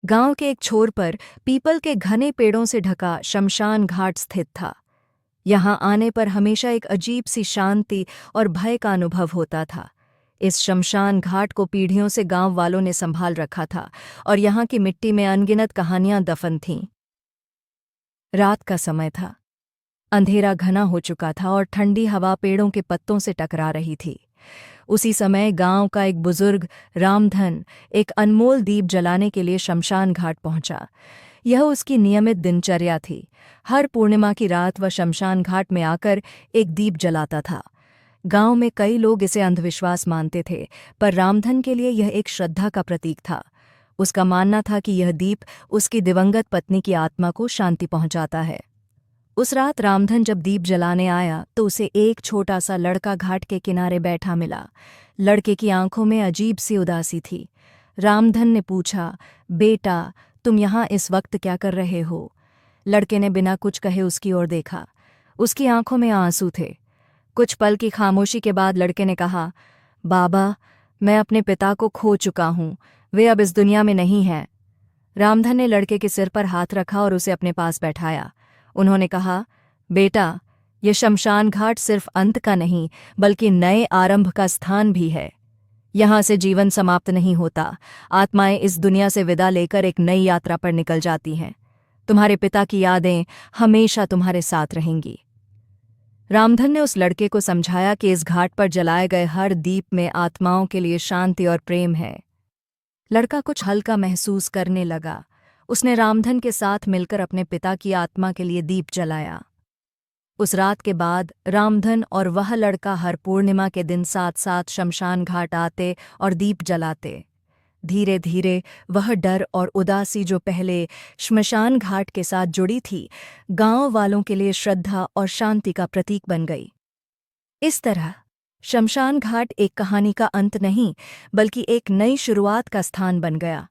गांव के एक छोर पर पीपल के घने पेड़ों से ढका शमशान घाट स्थित था। यहां आने पर हमेशा एक अजीब सी शांति और भय का अनुभव होता था। इस शमशान घाट को पीढ़ियों से गांव वालों ने संभाल रखा था और यहाँ की मिट्टी में अनगिनत कहानियां दफन थीं। रात का समय था। अंधेरा घना हो चुका था और ठंडी हवा पेड़ों के पत्तों से टकरा रही थी। उसी समय गांव का एक बुजुर्ग रामधन एक अनमोल दीप जलाने के लिए शमशान घाट पहुंचा। यह उसकी नियमित दिनचर्या थी। हर पूर्णिमा की रात वह शमशान घाट में आकर एक दीप जलाता था। गांव में कई लोग इसे अंधविश्वास मानते थे, पर रामधन के लिए यह एक श्रद्धा का प्रतीक था। उसका मानना था कि यह दीप उसकी दिवंगत पत्नी की आत्मा को शांति पहुंचाता है। उस रात रामधन जब दीप जलाने आया तो उसे एक छोटा सा लड़का घाट के किनारे बैठा मिला। लड़के की आंखों में अजीब सी उदासी थी। रामधन ने पूछा, बेटा, तुम यहाँ इस वक्त क्या कर रहे हो? लड़के ने बिना कुछ कहे उसकी ओर देखा। उसकी आंखों में आंसू थे। कुछ पल की खामोशी के बाद लड़के ने कहा, बाबा, मैं अपने पिता को खो चुका हूँ। वे अब इस दुनिया में नहीं हैं। रामधन ने लड़के के सिर पर हाथ रखा और उसे अपने पास बैठाया। उन्होंने कहा, बेटा, ये शमशान घाट सिर्फ अंत का नहीं बल्कि नए आरंभ का स्थान भी है। यहाँ से जीवन समाप्त नहीं होता। आत्माएं इस दुनिया से विदा लेकर एक नई यात्रा पर निकल जाती हैं। तुम्हारे पिता की यादें हमेशा तुम्हारे साथ रहेंगी। रामधन ने उस लड़के को समझाया कि इस घाट पर जलाए गए हर दीप में आत्माओं के लिए शांति और प्रेम है। लड़का कुछ हल्का महसूस करने लगा। उसने रामधन के साथ मिलकर अपने पिता की आत्मा के लिए दीप जलाया। उस रात के बाद रामधन और वह लड़का हर पूर्णिमा के दिन साथ साथ शमशान घाट आते और दीप जलाते। धीरे धीरे वह डर और उदासी जो पहले श्मशान घाट के साथ जुड़ी थी, गांव वालों के लिए श्रद्धा और शांति का प्रतीक बन गई। इस तरह शमशान घाट एक कहानी का अंत नहीं बल्कि एक नई शुरुआत का स्थान बन गया।